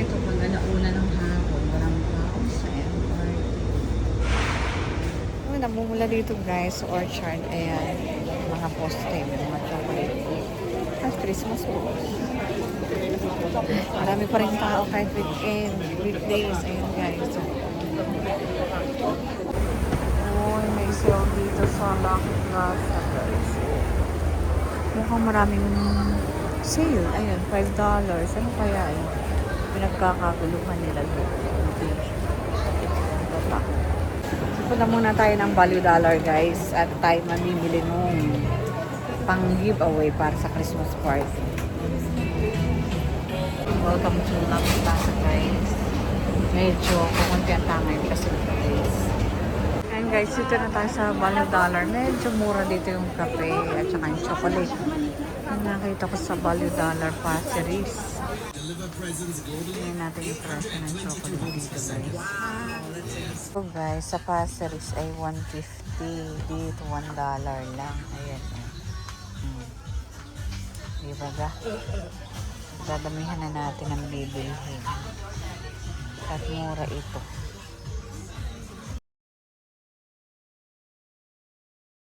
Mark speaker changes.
Speaker 1: ito pag alauna ng hapon, walang tao sa MRT. Oh, namumula dito guys sa Orchard. Ayan, mga poste, mga chocolate cake. At Christmas balls. Marami pa rin tao kahit weekend, weekdays. Ayan guys. Oh, may sale dito sa Lucky Plaza guys. Mukhang maraming sale. Ayun, $5. Ano kaya yun? Pinagkakaguluhan nila dito. Punta muna tayo ng Value Dollar guys at tayo mamimili nung pang giveaway para sa Christmas party. Welcome to Lucky Plaza guys. Medyo kumunti ang tangay kasi guys. And guys, dito na tayo sa Value Dollar. Medyo mura dito yung kape at saka yung chocolate. Yung nakita ko sa Value Dollar passeries. Tingnan natin yung presyo ng chocolate dito guys. So guys, sa passeries ay $1.50. Dito $1 lang. Ayan. Diba ga? Dadamihan na natin ang bibilhin. At mura ito.